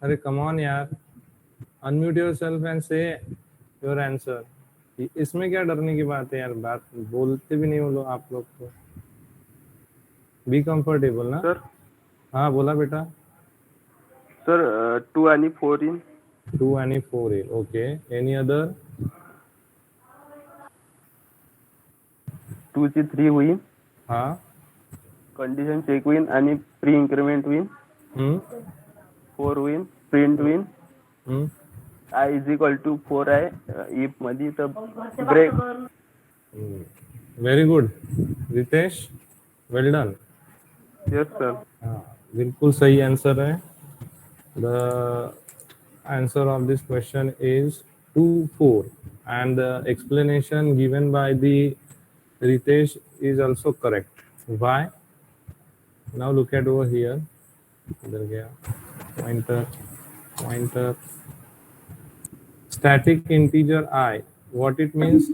अरे come on यार, unmute yourself and से योर आंसर। इसमें क्या डरने की बात है यार, बात बोलते भी नहीं हो लोग आप लोग तो। बी कंफर्टेबल ना सर। हाँ बोला बेटा। सर 2 आणि 4 इन 2 आणि 4 येईल. Okay, any other? 2 ची 3 होईल, हा. कंडिशन चेक होईल आणि प्री इन्क्रीमेंट होईल, 4 होईल, प्रिंट होईल, आय इज इक्वल टू 4 आहे इफ मध्ये तर break. Very good Ritesh, well done. Yes sir. हाँ बिल्कुल सही आंसर है. The answer of this question is 2 4 and the explanation given by the Ritesh is also correct. Why? Now look at over here. इधर गया pointer static integer I. What it means?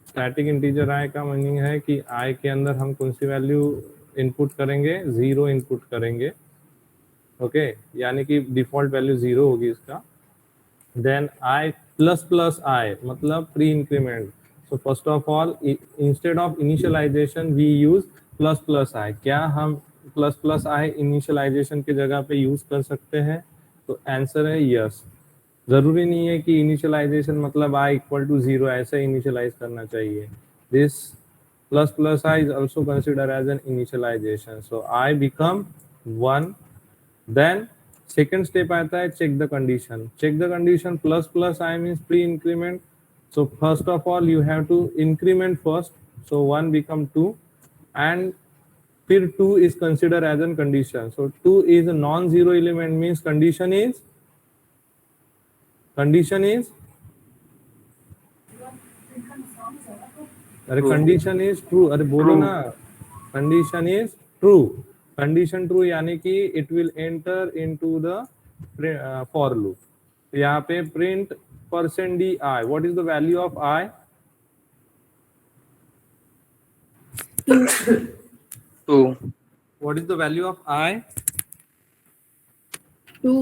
Static integer i का meaning है कि i के अंदर हम कौन सी value input करेंगे, 0 इनपुट करेंगे. ओके यानी कि डिफॉल्ट वैल्यू 0 होगी इसका. Then i plus plus i मतलब pre increment. So first of all instead of initialization we use plus plus i. क्या हम प्लस प्लस i इनिशियलाइजेशन की जगह पे यूज कर सकते हैं? तो आंसर है यस. जरूरी नहीं है कि इनिशियलाइजेशन मतलब i इक्वल टू 0 ऐसे इनिशियलाइज करना चाहिए. This plus plus i is also consider as an initialization. So i become 1. Then second step आता है check the condition. Check the condition plus plus i means pre increment. So first of all you have to increment first. So 1 become 2 and फिर 2 is considered as a condition. So 2 is a non-zero element means condition is अरे condition is true. अरे बोलो ना, condition is true. Condition true यानी कि it will enter into the for loop. यहाँ पे print %di. What is the value of i? 2. What is the value of i? 2.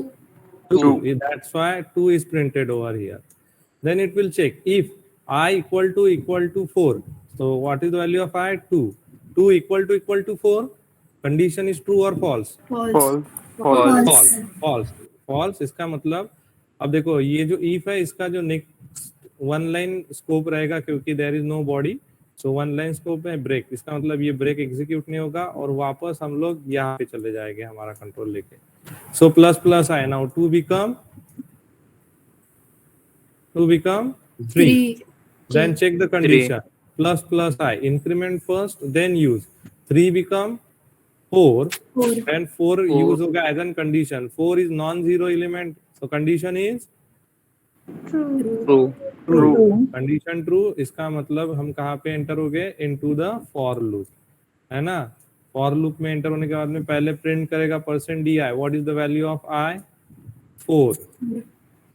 2. That's why 2 is printed over here. Then it will check if I equal to 4. So what is the value of I? 2. 2 equal to 4. Condition is true or false? False. इसका मतलब अब देखो ये जो if है इसका जो next one line scope रहेगा क्योंकि there is no body. So one line scope है ब्रेक. इसका मतलब ये ब्रेक एग्जीक्यूट नहीं होगा और वापस हम लोग यहाँ पे चले जाएंगे हमारा कंट्रोल लेके. So plus plus I now 2 become 3. Then check the condition. 3. Plus plus I increment first then use. 3 become 4. Then 4 use होगा as an condition. 4 is non-zero element. So condition is True. Condition true. इसका मतलब हम कहाँ पे enter हो गए? Into the for loop है ना. for loop में एंटर होने के बाद में पहले प्रिंट करेगा %di. What is the value of I? 4.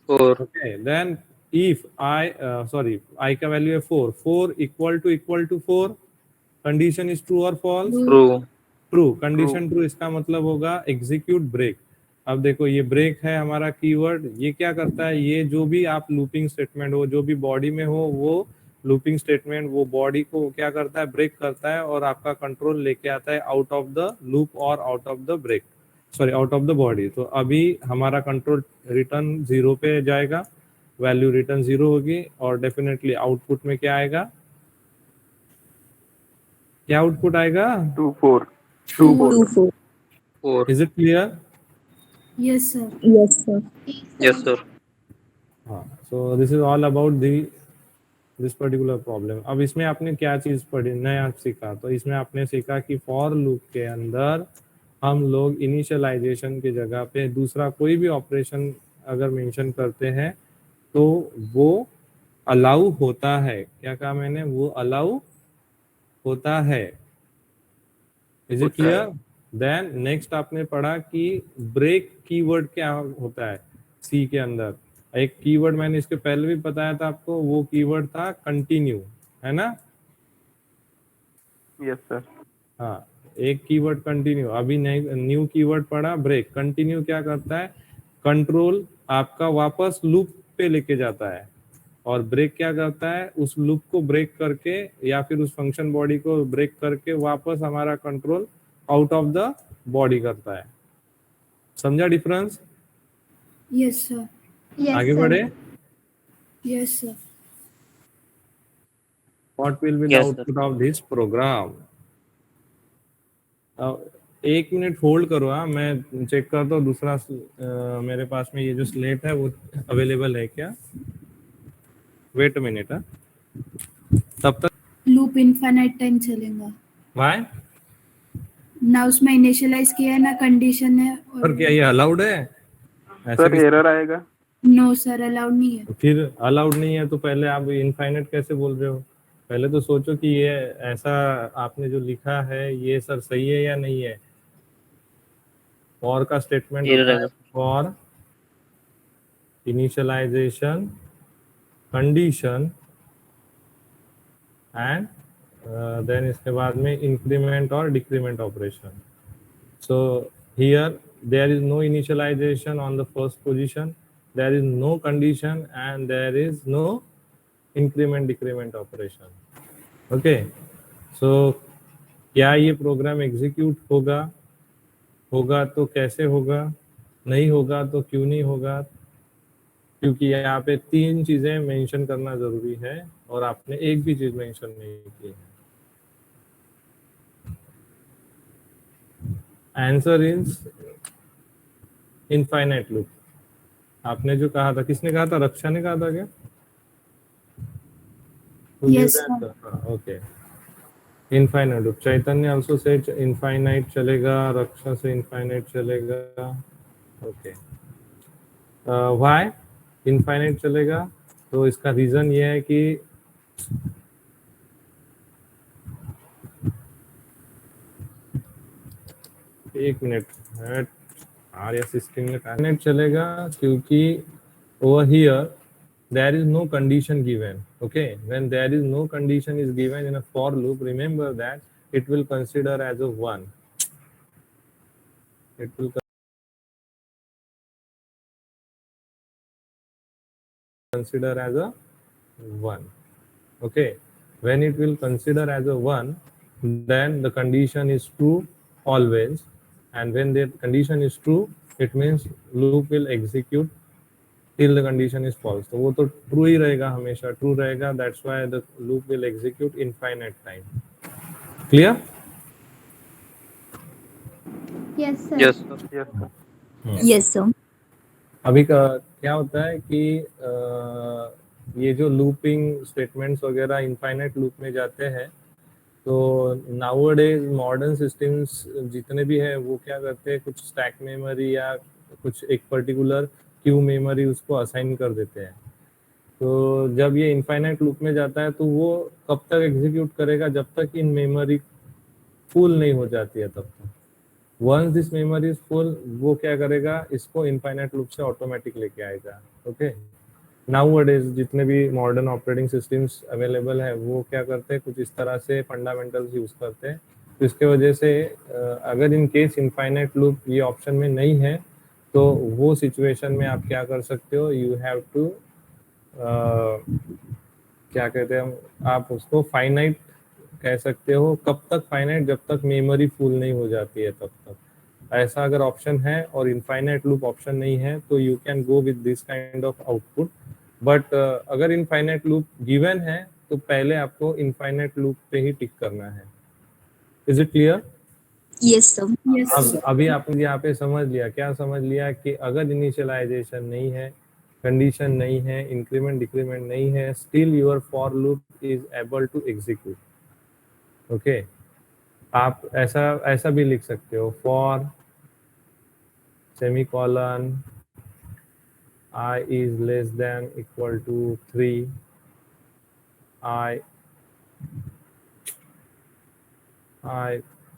Okay. Then if I का वैल्यू है 4. 4 equal to 4. Condition is true और फॉल्स? ट्रू. कंडीशन ट्रू इसका मतलब होगा एग्जीक्यूट ब्रेक. अब देखो ये ब्रेक है हमारा कीवर्ड. ये क्या करता है? ये जो भी आप लूपिंग स्टेटमेंट हो, जो भी बॉडी में हो, वो लूपिंग स्टेटमेंट वो बॉडी को क्या करता है? ब्रेक करता है और आपका कंट्रोल लेके आता है आउट ऑफ द लूप और out of the break, sorry out of the body. तो अभी हमारा कंट्रोल रिटर्न 0 पे जाएगा, वैल्यू रिटर्न 0 होगी और डेफिनेटली आउटपुट में क्या आएगा? क्या आउटपुट आएगा? 2 4. Is it clear? Yes, sir. Yes, sir. हाँ. सो this is all about this particular problem. अब इसमें आपने क्या चीज पढ़ी नया सीखा? तो इसमें आपने सीखा कि फॉर लूप के अंदर हम लोग इनिशियलाइजेशन की जगह पे दूसरा कोई भी ऑपरेशन अगर मेंशन करते हैं तो वो अलाउ होता है. क्या कहा मैंने? वो अलाउ होता है. Is it clear? Then next आपने पढ़ा कि ब्रेक कीवर्ड क्या होता है सी के अंदर. एक कीवर्ड मैंने इसके पहले भी बताया था आपको, वो कीवर्ड था कंटिन्यू, है ना? Yes sir. हाँ, एक कीवर्ड कंटिन्यू, अभी न्यू कीवर्ड पढ़ा ब्रेक। कंटिन्यू क्या करता है, कंट्रोल आपका वापस लूप पे लेके जाता है, और ब्रेक क्या करता है, उस लूप को ब्रेक करके या फिर उस फंक्शन बॉडी को ब्रेक करके वापस हमारा control out of the body करता है। समझा डिफरेंस? Yes sir. आगे बढ़े। Yes sir. What will be the Yes, sir. output of this program? एक मिनट होल्ड करो, हाँ मैं चेक करता हूँ दूसरा मेरे पास में ये जो स्लेट है वो अवेलेबल है क्या। Wait a minute. तब तक लूप इनफाइनाइट टाइम चलेगा वाई, ना, उसमें इनिशियलाइज किया है ना कंडीशन है। और क्या ये अलाउड है? सर एरर आएगा। नो सर, अलाउड नहीं है। फिर अलाउड नहीं है तो पहले आप इनफाइनाइट कैसे बोल रहे हो? पहले तो सोचो कि ये ऐसा आपने जो लिखा है ये सर सही है या नहीं है। फॉर का स्टेटमेंट होता है for initialization condition and then इसके बाद में इंक्रीमेंट और decrement operation. So here there is no initialization on the first position, there is no condition, and there is no increment decrement operation. Okay, so क्या ये program execute होगा तो कैसे होगा, नहीं होगा तो क्यों नहीं होगा? क्योंकि यहाँ पे 3 चीजें मेंशन करना जरूरी है और आपने एक भी चीज मेंशन नहीं की है। Answer is infinite loop. आपने जो कहा था, किसने कहा था, रक्षा ने कहा था क्या? Yes, sir. Okay, infinite loop. Chaitanya also said infinite चलेगा, रक्षा से इनफाइनाइट चलेगा। ओके, व्हाई इनफाइनाइट चलेगा? तो इसका रीजन ये है कि एक मिनट आर्या सिस्टम में इनफाइनाइट चलेगा क्योंकि over here there is no condition given. Okay, when there is no condition is given in a for loop, remember that it will consider as a 1. It will consider as a 1. Okay, when it will consider as a 1, then the condition is true always, and when the condition is true, it means loop will execute till the condition is false. तो वो तो true ही रहेगा, हमेशा true रहेगा. That's why the loop will execute infinite time. Clear? Yes, sir. Yes sir. Yes, sir. अभी का क्या होता है कि ये जो लूपिंग स्टेटमेंट्स वगैरह इनफाइनाइट लूप में जाते हैं, तो नाउअडेज मॉडर्न सिस्टम्स जितने भी हैं वो क्या करते हैं, कुछ स्टैक मेमोरी या कुछ एक पर्टिकुलर क्यू मेमोरी उसको असाइन कर देते हैं। तो जब ये इनफाइनाइट लूप में जाता है तो वो कब तक एग्जीक्यूट करेगा, जब तक इन मेमोरी फुल नहीं हो जाती है तब तक। Once this memory is full, वो क्या करेगा, इसको इनफाइनाइट लूप से ऑटोमेटिक लेके आएगा। ओके, नाउअडेज जितने भी मॉडर्न ऑपरेटिंग सिस्टम्स अवेलेबल है वो क्या करते हैं, कुछ इस तरह से फंडामेंटल्स यूज करते हैं। तो इसके वजह से अगर इन केस इनफाइनाइट लूप ये ऑप्शन में नहीं है तो वो सिचुएशन में आप क्या कर सकते हो, यू हैव टू क्या कहते हैं, आप उसको फाइनाइट कह सकते हो। कब तक फाइनाइट? जब तक मेमोरी फुल नहीं हो जाती है तब तक। ऐसा अगर ऑप्शन है और इनफाइनाइट लूप ऑप्शन नहीं है तो you can go with this kind of output. But अगर इनफाइनाइट लूप गिवन है तो पहले आपको इनफाइनाइट लूप पे ही टिक करना है। Is it clear? Yes, sir. Yes, अब sir. अभी आपने यहाँ पे समझ लिया, क्या समझ लिया कि अगर इनिशियलाइजेशन नहीं है, कंडीशन नहीं है, इंक्रीमेंट डिक्रीमेंट नहीं है, still your for loop is able to execute. Okay, आप ऐसा भी लिख सकते हो, for semicolon I is less than equal to 3, I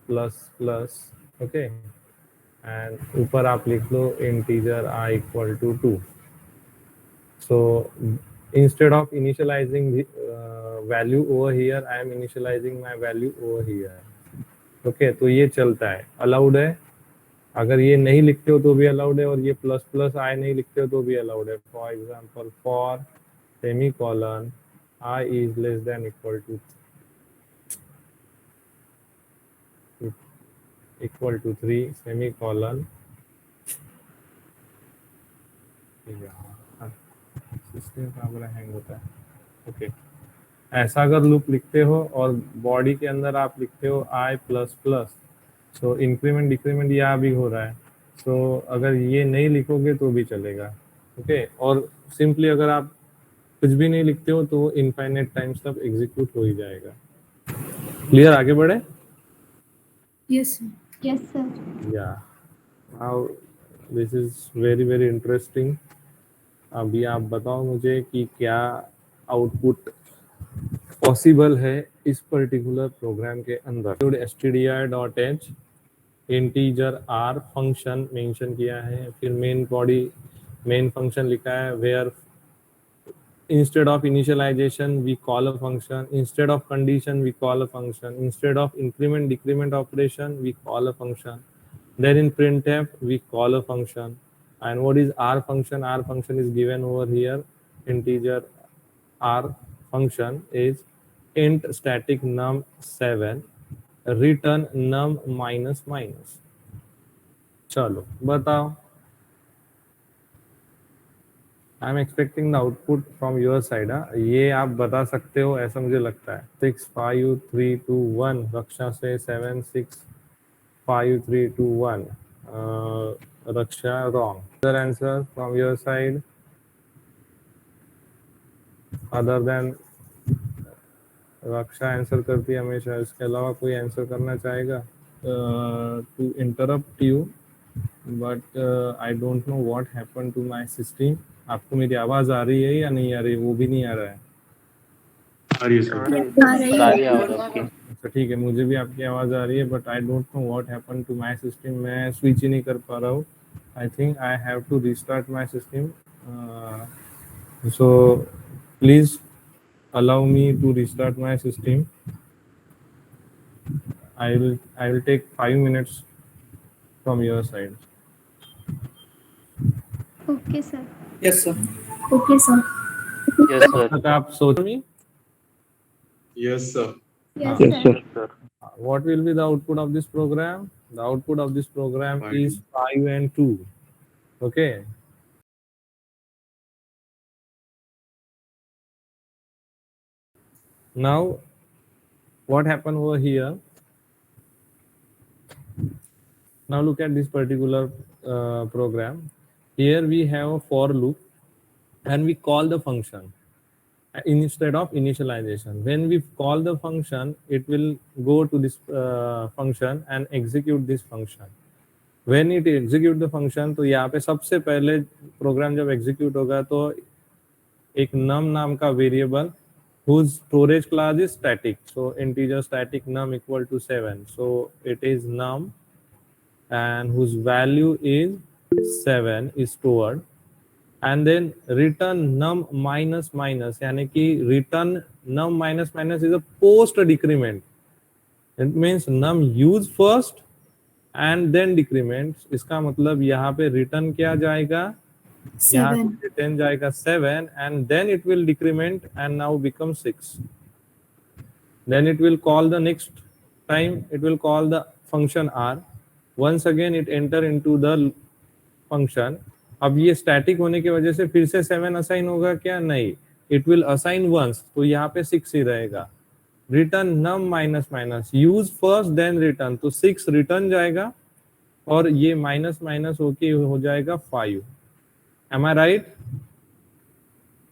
plus, okay, and ऊपर आप लिख लो integer I equal to 2. So instead of initializing the value over here, I am initializing my value over here. Okay तो ये चलता है, allowed है। अगर ये नहीं लिखते हो तो भी अलाउड है, और ये प्लस प्लस आई नहीं लिखते हो तो भी अलाउड है। For example for semicolon I is less than equal to 3 semicolon, system का बड़ा हैंग होता है। ओके ऐसा अगर लूप लिखते हो और बॉडी के अंदर आप लिखते हो आई प्लस प्लस, सो इंक्रीमेंट डिक्रीमेंट यहाँ भी हो रहा है, सो अगर ये नहीं लिखोगे तो भी चलेगा। ओके और सिंपली अगर आप कुछ भी नहीं लिखते हो तो इनफाइनाइट टाइम्स तक एग्जीक्यूट हो ही जाएगा। क्लियर, आगे बढ़े? Yes, sir. Yes, sir. या now this is very very interesting. अभी आप बताओ मुझे कि क्या आउटपुट पॉसिबल है इस पर्टिकुलर प्रोग्राम के अंदर। stdio.h integer r function mention किया है, फिर मेन बॉडी मेन फंक्शन लिखा है, where instead of initialization we call a function, instead of condition we call a function, instead of increment decrement operation we call a function, then in printf we call a function. And what is r function? R function is given over here, integer r function is int static num7 return num minus minus। चलो बताओ, I am expecting the output from your side. ये आप बता सकते हो ऐसा मुझे लगता है। 6 5 3 2 1 रक्षा से 7 6 5 3 2 1 Raksha wrong. Other answer from your side other than Raksha answer करती है हमेशा, इसके अलावा कोई आंसर करना चाहेगा? To interrupt you but I don't know what happened to my system. आपको मेरी आवाज आ रही है या नहीं आ रही? वो भी नहीं आ रहा है। सारी आवाज आपकी। अच्छा ठीक है, मुझे भी आपकी आवाज आ रही है but I don't know what happened to my system. मैं स्विच ही नहीं कर पा रहा हूँ। I think I have to restart my system, so please allow me to restart my system. I will take 5 minutes from your side. Okay, sir. Yes, sir. Okay, sir. Yes sir. तक आप सोच मी? Yes, sir. Yes, sir. Sir What will be the output of this program? The output of this program Five. is 5 and 2. Okay. Now, what happened over here? Now look at this particular program. Here we have a for loop and we call the function instead of initialization. When we call the function, it will go to this function and execute this function. When it execute the function, तो यहाँ पे सबसे पहले programme जब execute होगा तो एक num नाम का variable whose storage class is static, so integer static num equal to 7, so it is num and whose value is 7 is stored, and then return num minus minus, यानी कि return num minus minus is a post decrement. It means num use first and then decrement. इसका मतलब यहाँ पे return क्या जाएगा? यहाँ 7. पे return जाएगा 7 and then it will decrement and now become 6. Then it will call the next time, it will call the function r. Once again it enter into the function. अब ये static होने की वजह से फिर से 7 assign होगा क्या? नहीं, it will assign once, तो यहाँ पे 6 ही रहेगा. Return num minus minus, use first then return, तो 6 return जाएगा और ये माइनस माइनस होके हो जाएगा 5. Am I right?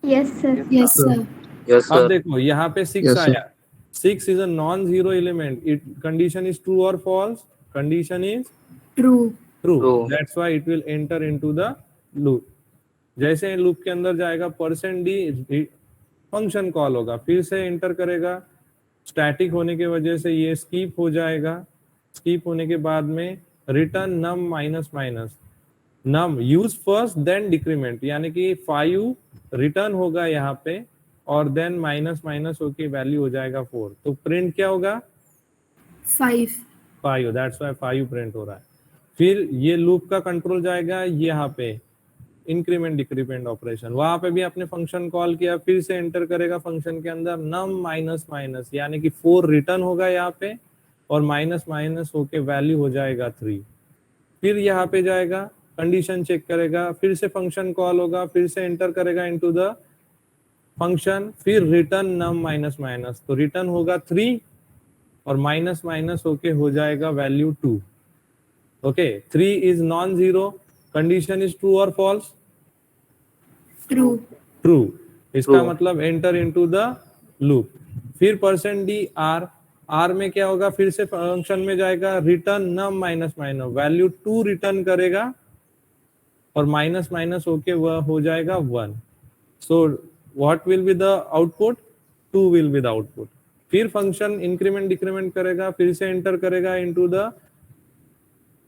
Yes, sir. Yes, sir. Yes अब सर। देखो यहाँ पे 6 आया. 6 is a non-zero element. It condition is true or false? Condition is True. true. True. That's why it will enter into the loop. जैसे loop के अंदर जाएगा %d function call होगा, फिर से एंटर करेगा. स्टैटिक होने की वजह से ये स्कीप हो जाएगा. स्कीप होने के बाद में रिटर्न नम माइनस माइनस, नम यूज फर्स्ट देन डिक्रीमेंट, यानी कि 5 रिटर्न होगा यहाँ पे और देन माइनस माइनस होके वैल्यू हो जाएगा 4. तो प्रिंट क्या होगा? 5. 5, दैट्स व्हाई 5 प्रिंट हो रहा है। फिर ये लूप का कंट्रोल जाएगा यहाँ पे इंक्रीमेंट डिक्रीमेंट ऑपरेशन, वहां पे भी आपने फंक्शन कॉल किया, फिर से एंटर करेगा फंक्शन के अंदर नम माइनस माइनस, यानी कि 4 रिटर्न होगा यहाँ पे और माइनस माइनस होके वैल्यू हो जाएगा 3। फिर यहाँ पे जाएगा कंडीशन चेक करेगा, फिर से फंक्शन कॉल होगा, फिर से एंटर करेगा इनटू द फंक्शन, फिर रिटर्न नम माइनस माइनस, तो रिटर्न होगा 3 और माइनस माइनस होके हो जाएगा value 2। Okay, 3 is non zero, condition is true और फॉल्स? ट्रू। ट्रू। इसका True. मतलब एंटर इनटू द लूप। फिर %d r, r में क्या होगा, फिर से फंक्शन में जाएगा, return num minus minus, value 2 return करेगा और माइनस माइनस होके वह हो जाएगा 1। So what will be the output? 2 will be the output. फिर फंक्शन इंक्रीमेंट डिक्रीमेंट करेगा, फिर से एंटर करेगा into the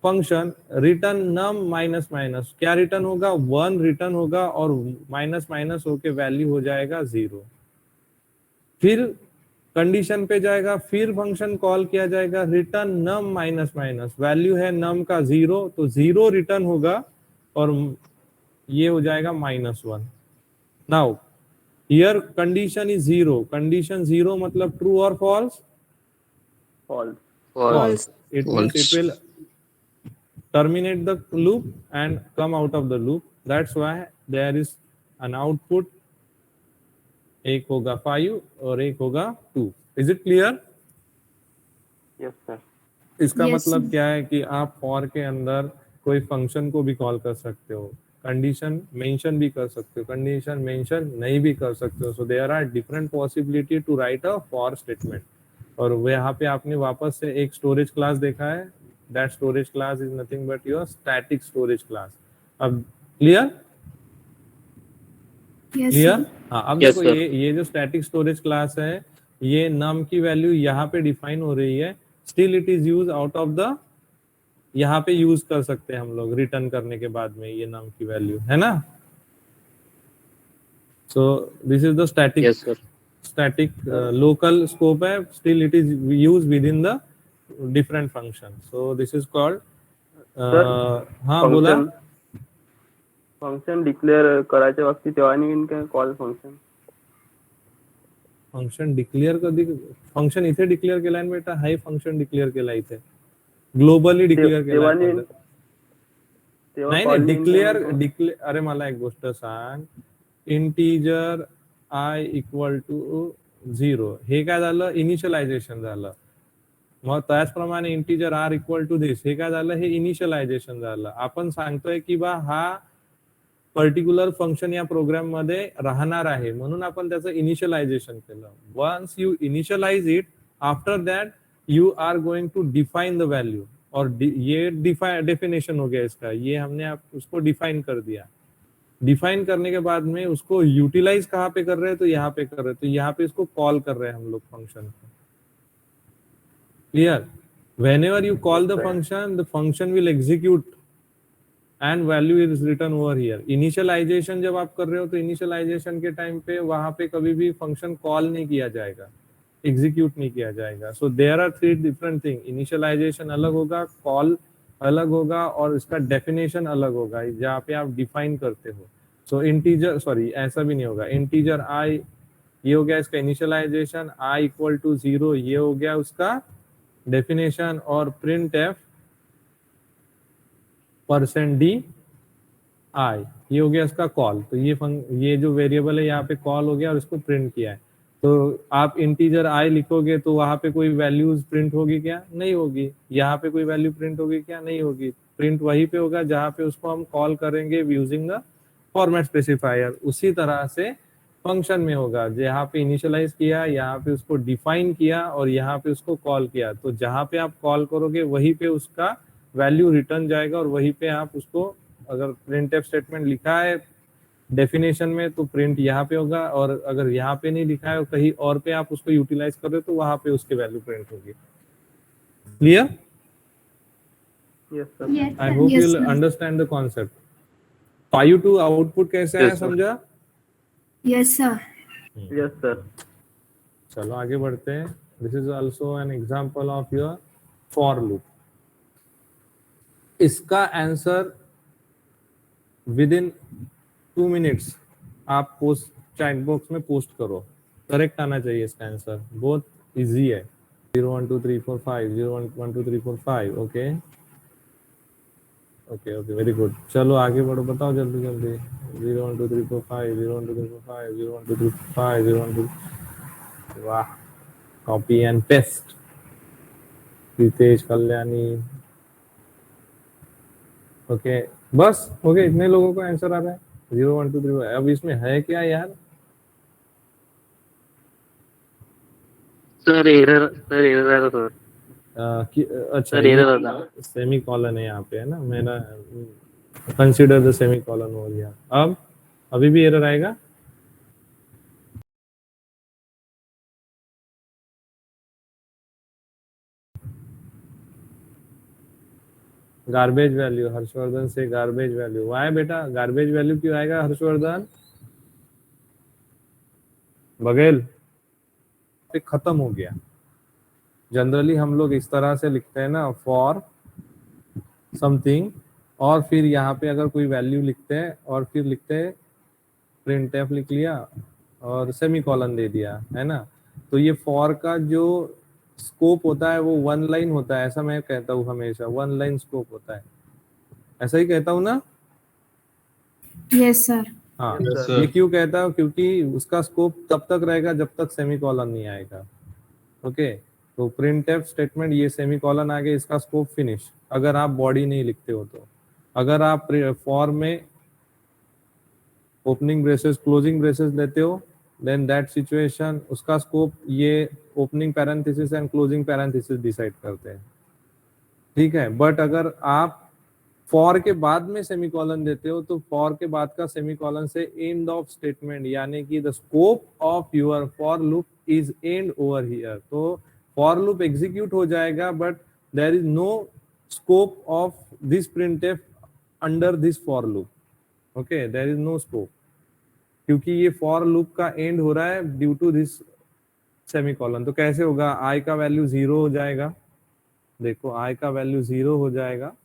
function, return num minus minus, क्या रिटर्न होगा? 1 रिटर्न होगा और माइनस माइनस होके वैल्यू हो जाएगा 0। फिर कंडीशन पे जाएगा, फिर फंक्शन कॉल किया जाएगा, return num minus minus, value है नम का 0, तो 0 रिटर्न होगा और ये हो जाएगा -1। Now here condition is 0, condition 0 मतलब ट्रू और false? False. False. It means it will terminate the loop and come out of the loop. That's why there is an output, एक होगा 5 और एक होगा 2। Is it clear? Yes, sir. इसका Yes, मतलब sir. क्या है कि आप फॉर के अंदर कोई फंक्शन को भी कॉल कर सकते हो, कंडीशन मेंशन भी कर सकते हो, कंडीशन मेंशन नहीं भी कर सकते हो। So there are different possibility to write a for statement. और वो यहाँ पे आपने वापस से एक स्टोरेज क्लास देखा है, that storage class is nothing but your static storage class. अब क्लियर? Yes clear? सर। हाँ, अब Yes, देखो sir. ये जो स्टैटिक स्टोरेज क्लास है, ये नम की वैल्यू यहाँ पे डिफाइन हो रही है, still it is use out of the, यहाँ पे यूज कर सकते हैं हम लोग रिटर्न करने के बाद में ये नम की वैल्यू, है ना? So this is the static, Yes, sir. Static local scope है, still it is use within the different function. So this is called हाँ बोला। फंक्शन डिक्लेअर करायच्या बाबतीत तेव्हा आणि काय कॉल फंक्शन? फंक्शन डिक्लेअर कधी, फंक्शन इथे डिक्लेअर केलाय ना बेटा, हाय फंक्शन डिक्लेअर केला इथे, ग्लोबली डिक्लेअर केलाय. नाही नाही डिक्लेअर अरे मला एक गोष्ट सांग, इंटीजर आय इक्वल टू 0 हे काय झालं, इनिशियलायझेशन झालं. मग त्याचप्रमाणे integer R equal to this हे काय झालं, हे इनिशियलायझेशन झालं. आपण सांगतोय की बा हा पर्टिक्युलर फंक्शन या प्रोग्राम मध्ये राहणार आहे, म्हणून आपण त्याचं इनिशियलायझेशन केलं. Once you initialize it, after that you are going to define the value. और ये डेफिनेशन हो गया इसका, ये हमने आप उसको डिफाइन कर दिया. डिफाइन करने के बाद में उसको यूटिलाइज कहाँ पे कर रहे हैं, तो यहाँ पे कर रहे हैं, तो यहाँ पे इसको कॉल कर रहे हैं हम लोग फंक्शन को. Clear? whenever you call the function will execute and value is written over here. Initialization जब आप कर रहे हो तो इनिशियलाइजेशन के टाइम पे वहां पे कभी भी फंक्शन कॉल नहीं किया जाएगा, एग्जीक्यूट नहीं किया जाएगा. So there are 3 different thing. Initialization अलग होगा, कॉल अलग होगा और इसका डेफिनेशन अलग होगा जहाँ पे आप डिफाइन करते हो. सो इंटीजर, सॉरी ऐसा भी नहीं होगा, इंटीजर आई ये हो गया इसका इनिशियलाइजेशन, आई इक्वल टू 0 ये हो गया उसका डेफिनेशन, और प्रिंट एफ %d आई ये हो गया इसका कॉल. तो ये जो वेरिएबल है यहाँ पे कॉल हो गया और इसको प्रिंट किया है. तो आप इंटीजर आई लिखोगे तो वहां पे कोई वैल्यूज प्रिंट होगी क्या? नहीं होगी. यहाँ पे कोई वैल्यू प्रिंट होगी क्या? नहीं होगी. प्रिंट वहीं पे होगा जहाँ पे उसको हम कॉल करेंगे यूजिंग द फॉर्मेट स्पेसिफायर. उसी तरह से फंक्शन में होगा, जहाँ पे इनिशियलाइज किया, यहाँ पे उसको डिफाइन किया और यहाँ पे उसको कॉल किया. तो जहाँ पे आप कॉल करोगे वहीं पे उसका वैल्यू रिटर्न जाएगा और वहीं पे आप उसको, अगर प्रिंट एफ स्टेटमेंट लिखा है डेफिनेशन में तो प्रिंट यहाँ पे होगा, और अगर यहाँ पे नहीं लिखा है कहीं और पे आप उसको यूटिलाइज कर रहे हो तो वहां पे उसकी वैल्यू प्रिंट होगी. Clear? Yes sir. Yes, I sir. Hope Yes, you sir. Understand the concept. 5 to output कैसे आया Yes, sir. समझा? Yes sir. Yes sir. चलो आगे बढ़ते हैं. This is also an example of your for loop. इसका answer with in 2 minutes आप post chat box में पोस्ट करो, करेक्ट आना चाहिए इसका आंसर, बहुत इजी है। 0 1 2 3 4 5 0 1 2 3 4 5 okay okay okay very good. चलो आगे बढ़ो, बताओ जल्दी जल्दी। 0 1 2 3 4 5 0 1 2 3 4 5 0 1 2 3 4 5 0 1 2। वाह, copy and paste. Ritesh, Kalyani, okay बस ओके, इतने लोगों का आंसर आ रहा है 0 1 2 3। अब इसमें है क्या यार? सर एरर है सर। अच्छा सर एरर होता सेमी कॉलन है यहाँ पे, है ना, मेरा कंसीडर द सेमी कॉलन हो गया। अब अभी भी एरर आएगा? गार्बेज वैल्यू, हर्षवर्धन से गार्बेज वैल्यू। वाई बेटा गार्बेज वैल्यू क्यों आएगा हर्षवर्धन? बघेल पे खत्म हो गया। जनरली हम लोग इस तरह से लिखते हैं ना, फॉर समथिंग, और फिर यहाँ पे अगर कोई वैल्यू लिखते हैं और फिर लिखते हैं प्रिंटफ लिख लिया और सेमी कॉलन दे दिया, है ना। तो ये फॉर का जो स्कोप होता है वो 1 लाइन होता है, ऐसा मैं कहता हूँ हमेशा, 1 लाइन स्कोप होता है, ऐसा ही कहता हूँ ना? Yes sir. हाँ, Yes, ये sir. क्यों कहता हूँ? क्योंकि उसका स्कोप तब तक रहेगा जब तक सेमी कॉलन नहीं आएगा। ओके, तो प्रिंटफ स्टेटमेंट ये सेमी कॉलन आ गया, इसका स्कोप फिनिश, अगर आप बॉडी नहीं लिखते हो तो। अगर आप फॉर में ओपनिंग ब्रेसेस क्लोजिंग ब्रेसेस लेते हो, देन दैट सिचुएशन उसका स्कोप ये opening parenthesis and closing parenthesis decide करते हैं, ठीक है। बट अगर आप फॉर के बाद में सेमीकोलन देते हो तो फॉर के बाद का सेमीकोलन से एंड ऑफ स्टेटमेंट, यानी कि the scope of your for loop is end over here. तो फॉर लूप एग्जीक्यूट हो जाएगा but there is no scope of this printf under this for loop. Okay, there is no scope, क्योंकि ये for loop का and हो रहा है due to this semicolon. तो कैसे होगा? आई का वैल्यू 0 हो जाएगा, देखो आई का वैल्यू 0 हो जाएगा।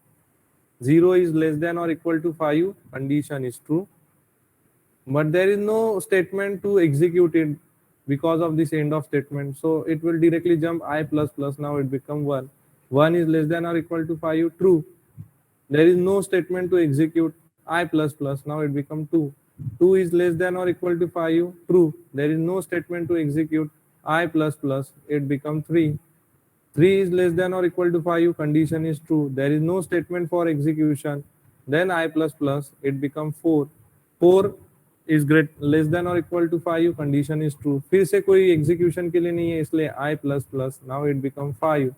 0 is less than or equal to 5, condition is true, but there is no statement to execute it because of this end of statement, so it will directly jump I plus plus, now it become 1. 1 is less than or equal to 5, true. There is no statement to execute I plus plus, now it become 2. 2 is less than or equal to 5, true. There is no statement to execute I plus plus, it become 3. 3 is less than or equal to 5, condition is true. There is no statement for execution, then I plus plus, it become 4. 4 is less than or equal to 5, condition is true. फिर से कोई execution के लिए नहीं है, इसलिए I plus plus, now it become 5.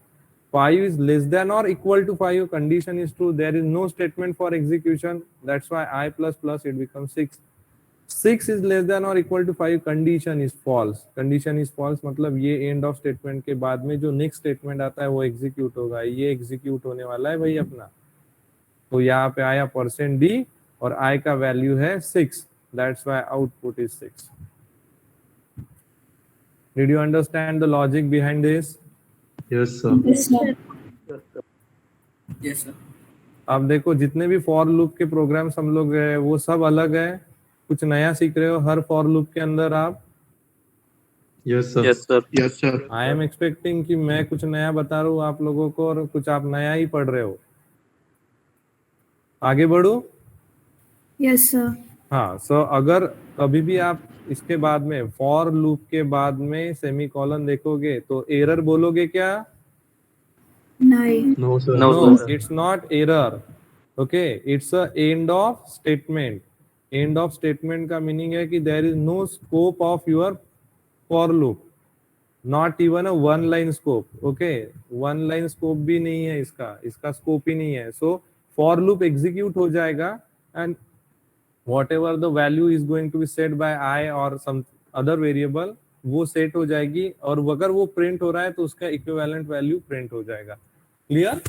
5 is less than or equal to 5, condition is true. There is no statement for execution, that's why I plus plus, it becomes 6. 6 is less than or equal to 5, condition is false. Condition is false मतलब ये end of statement के बाद में जो next statement आता है वो execute होगा, ये execute होने वाला है भाई अपना। तो यहाँ पे आया %d और I का वैल्यू है 6, that's why output is 6. Did you understand the logic behind this? Yes, sir. Yes sir. अब देखो जितने भी फॉर लूप के प्रोग्राम्स हम लोग है वो सब अलग है, कुछ नया सीख रहे हो हर फॉर लूप के अंदर आप। Yes, sir. Yes sir. Yes, sir. I am expecting कि मैं कुछ नया बता रहा हूँ आप लोगों को और कुछ आप नया ही पढ़ रहे हो। आगे बढ़ो। Yes sir. हाँ, सो अगर कभी भी आप इसके बाद में फॉर लूप के बाद में सेमीकोलन देखोगे तो एरर बोलोगे क्या? नहीं। No, sir. No, No, sir. it's not error. Okay, it's a end of statement. End of statement का मीनिंग है कि there is no scope of your for loop, not even a 1 line scope. Okay, 1 line scope भी नहीं है इसका scope ही नहीं है. So for loop execute हो जाएगा and whatever the value is going to be set by I or some other variable वो set हो जाएगी और अगर वो प्रिंट हो रहा है तो उसका इक्विवेलेंट वैल्यू प्रिंट हो जाएगा। क्लियर?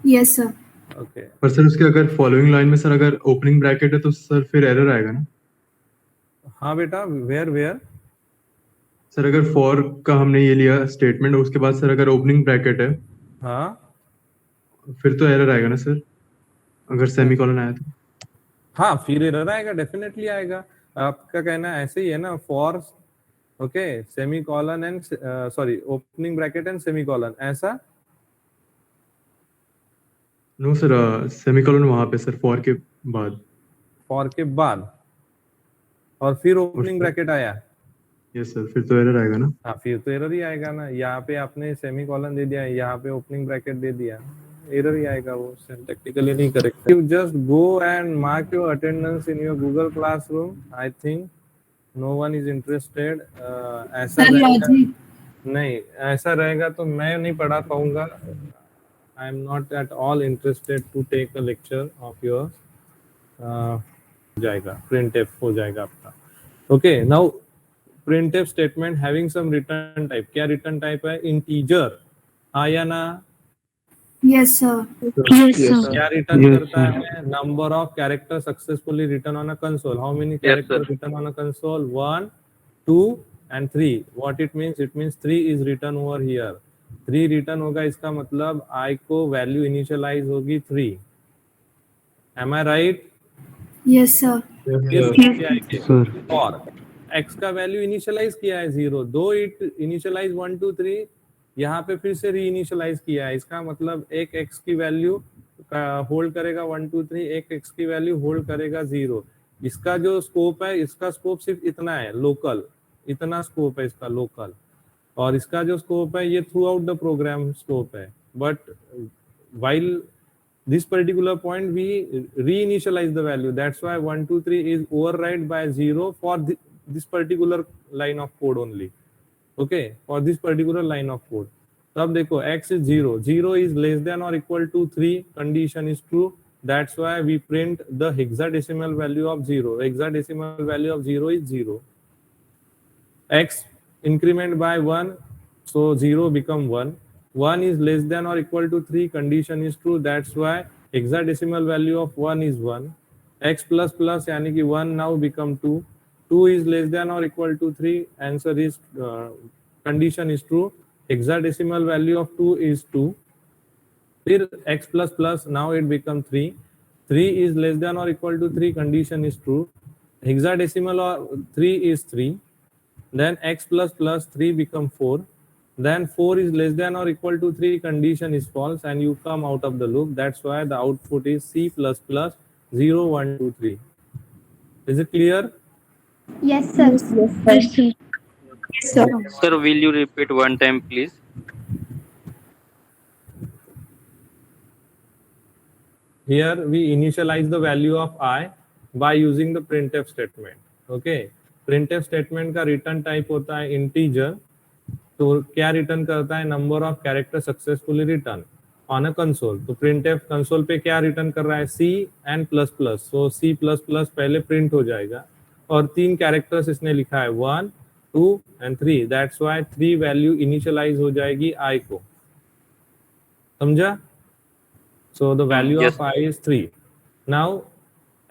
Yes sir. ओके, पर सर उसके अगर फॉलोइंग लाइन में सर अगर ओपनिंग ब्रैकेट है तो सर फिर एरर आएगा ना? हाँ बेटा, वेयर सर अगर फॉर का हमने ये लिया स्टेटमेंट, उसके बाद सर अगर ओपनिंग ब्रैकेट है, हाँ फिर तो एरर आएगा ना सर, अगर सेमीकोलन आया तो? हाँ, फिर एरर आएगा, डेफिनेटली आएगा। आपका कहना ऐसे ही है ना, for okay semicolon and sorry opening bracket and semicolon, ऐसा? नो सर, सेमीकोलन वहां पे सर, फॉर के बाद। फॉर के बाद और फिर ओपनिंग फिर- ब्रैकेट आया? यस सर, फिर तो एरर आएगा ना। हाँ, फिर तो एरर ही आएगा ना। यहाँ पे आपने सेमीकोलन दे दिया, यहाँ पे ओपनिंग ब्रैकेट दे दिया, एरर ही आएगा, वो सिंटैक्टिकली नहीं correct. You just go and mark your attendance in your Google classroom. I think no one is interested. ऐसा सर रहेगा लॉजिक नहीं, ऐसा रहेगा तो मैं नहीं पढ़ा पाऊंगा। I am not at all interested to take a lecture of your. जाएगा printf हो जाएगा आपका। Okay, now printf statement having some return type. क्या रिटर्न टाइप है? इंटीजर, हाँ या ना? Yes sir Yes, sir. क्या रिटर्न करता है? Number of character successfully return on a console. How many character return on a console? 1 2 and 3. what it means? It means 3 is written over here. 3 return होगा, इसका मतलब i को value initialise होगी 3। am I right? Yes sir और x का value initialise किया है 0, दो इट इनिशियलाइज 1 2 3, यहाँ पे फिर से री इनिशियलाइज किया है। इसका मतलब एक x की वैल्यू होल्ड करेगा 1 2 3, एक x की वैल्यू होल्ड करेगा 0। इसका जो स्कोप है, इसका स्कोप सिर्फ इतना है, लोकल, इतना स्कोप है इसका लोकल। और इसका जो स्कोप है ये throughout the program scope है। But while this particular point we reinitialize the value, that's why 1 2 3 is override by 0 for this particular line of code only. Okay, for this particular line of code. तब देखो x is 0, 0 is less than or equal to 3, condition is true, that's why we print the hexadecimal value of 0. Hexadecimal value of 0 is 0. X increment by 1, so 0 become 1. 1 is less than or equal to 3, condition is true, that's why hexadecimal value of 1 is 1. X plus plus यानी कि 1 now become 2. 2 is less than or equal to 3, answer is condition is true, hexadecimal value of 2 is 2. फिर x plus plus, now it become 3. 3 is less than or equal to 3, condition is true, hexadecimal of 3 is 3. Then x plus plus 3 become 4. Then 4 is less than or equal to 3, condition is false, and you come out of the loop. That's why the output is C plus plus 0 1 2 3. Is it clear? Yes, sir. Sir, will you repeat one time, please? Here we initialize the value of I by using the printf statement. Okay, printf statement का return type होता है integer. तो क्या return करता है? Number of character successfully return on a console. तो printf console पे क्या रिटर्न कर रहा है? C and plus plus. So C plus plus पहले प्रिंट हो जाएगा और 3 कैरेक्टर्स इसने लिखा है 1 2 and 3, that's why 3 value initialize हो जाएगी I को। समझा? So the value of I is 3। Now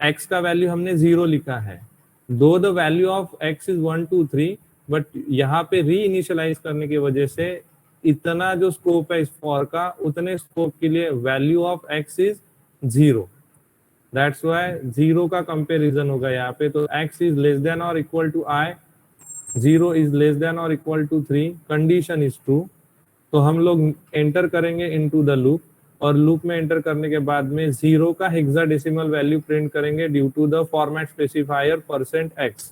x का वैल्यू हमने 0 लिखा है, though the value of x is 1 2 3, but यहाँ पे री इनिशियलाइज करने की वजह से इतना जो स्कोप है इस फॉर का, उतने स्कोप के लिए value of x is 0, that's why 0 का कंपैरिजन होगा यहाँ पे। तो x इज लेस देन और equal to I, 0 is less than और equal to 3, condition is true. तो हम लोग एंटर करेंगे इनटू द लूप, और लूप में एंटर करने के बाद में 0 का हेक्साडेसिमल वैल्यू प्रिंट करेंगे due to the format specifier %x।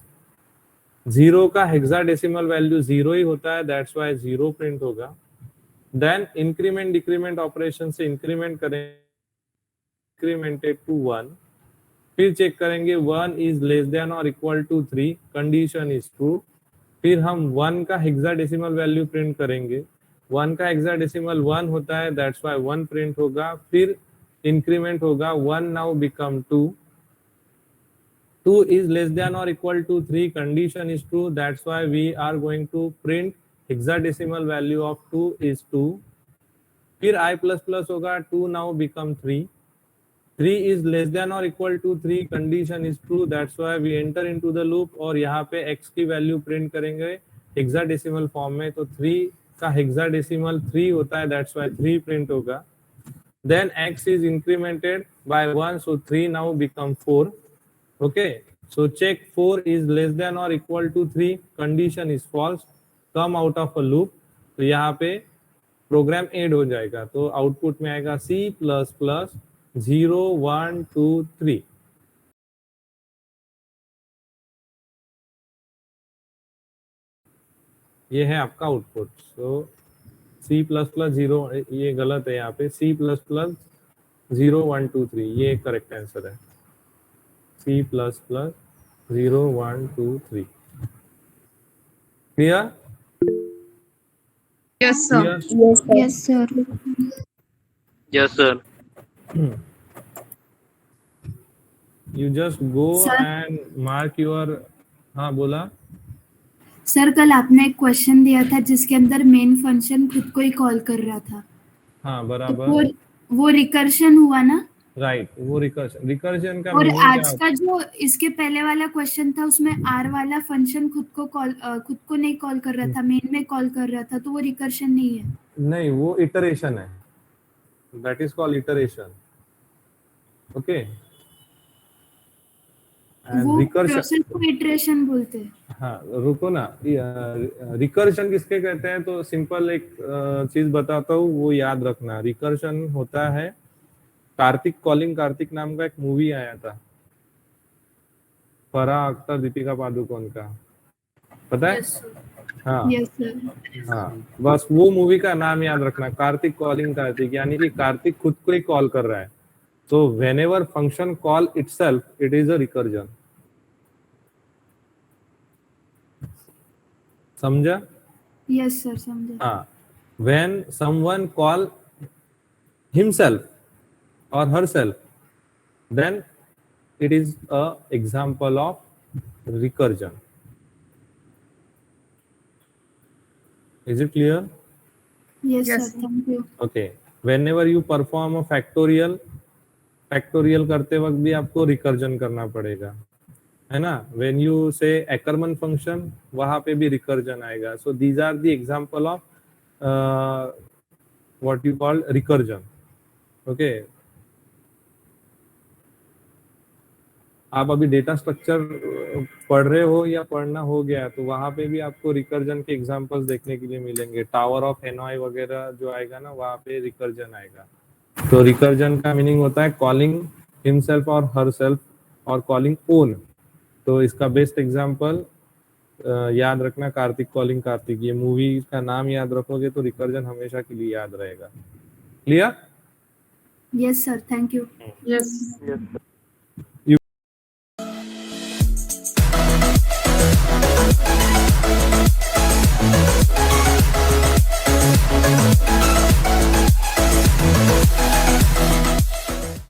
0 का हेक्साडेसिमल वैल्यू 0 ही होता है, दैट्स व्हाई 0 प्रिंट होगा। देन इंक्रीमेंट डिक्रीमेंट ऑपरेशन से इंक्रीमेंट करेंगे, इंक्रीमेंटेड टू 1, फिर चेक करेंगे 1 इज लेस देन और equal to 3, condition is true. फिर हम 1 का हेक्साडेसिमल वैल्यू प्रिंट करेंगे, 1 का हेक्साडेसिमल 1 होता है, दैट्स व्हाई 1 प्रिंट होगा। फिर इंक्रीमेंट होगा, 1 now become 2, 2 is less than or equal to 3, condition is true, that's why we are going to print hexadecimal value of 2 is 2. फिर I plus plus होगा, 2 now become 3, 3 is less than or equal to 3, condition is true, that's why we enter into the loop, और यहाँ पे x की value print करेंगे hexadecimal form में, तो 3 का हेक्साडेसिमल 3 होता है, दैट्स व्हाई 3 प्रिंट होगा. Then x is incremented by 1, so 3 now become 4. Okay, so check 4 is less than or equal to 3, condition is false, come out of a loop. तो यहाँ पे programme add हो जाएगा, तो output में आएगा C++ 0 1 2 3. ये है आपका आउटपुट. सो C++ 0, ये गलत है यहाँ पे, C++ 0 1 2 3 ये करेक्ट आंसर है. C++ 0 1 2 3. Clear? Yes, sir. Yes, sir. Yes, sir. You just go Sir? and mark your. हाँ बोला. सर कल आपने एक क्वेश्चन दिया था जिसके अंदर मेन फंक्शन खुद को ही कॉल कर रहा था, हाँ तो बराबर. वो रिकर्शन हुआ ना. राइट, वो रिकर्जन का और मीनिंग आज क्या? का जो इसके पहले वाला क्वेश्चन था उसमें आर वाला फंक्शन खुद को नहीं कॉल कर रहा था, मेन में कॉल कर रहा था, तो वो रिकर्शन नहीं है. नहीं, वो इटरेशन है. That is called iteration. Okay. वो रिकर्शन. प्रोसेस को इटरेशन बोलते हैं. हाँ रुको ना, रिकर्शन किसके कहते हैं? तो सिंपल एक चीज बताता हूँ, वो याद रखना. रिकर्शन होता है, कार्तिक कॉलिंग कार्तिक नाम का एक मूवी आया था, फराह अख्तर दीपिका पादुकोण का, पता है? हाँ यस सर. हाँ, बस वो मूवी का नाम याद रखना, कार्तिक कॉलिंग कार्तिक, यानी कि कार्तिक खुद को ही कॉल कर रहा है. तो whenever function call itself, it is a recursion. समझा? यस सर, समझा. हाँ, when someone call himself or herself, then it is a example of recursion. Is it clear? Yes sir, thank you. Okay. Whenever you perform a factorial करते वक्त भी आपको recursion करना पड़ेगा, है ना? When you say Ackermann function, वहां पे भी recursion आएगा. So these are the example of what you call recursion. Okay. आप अभी डेटा स्ट्रक्चर पढ़ रहे हो या पढ़ना हो गया, तो वहां पे भी आपको रिकर्जन के एग्जांपल्स देखने के लिए मिलेंगे. टावर ऑफ हेनॉय वगैरह जो आएगा ना, वहां पे रिकर्जन आएगा. तो रिकर्जन का मीनिंग होता है कॉलिंग हिमसेल्फ और हरसेल्फ और कॉलिंग ओन. तो इसका बेस्ट एग्जांपल याद रखना, कार्तिक कॉलिंग कार्तिक. ये मूवी का नाम याद रखोगे तो रिकर्जन हमेशा के लिए याद रहेगा. Clear? Yes sir, thank you. Yes, sir.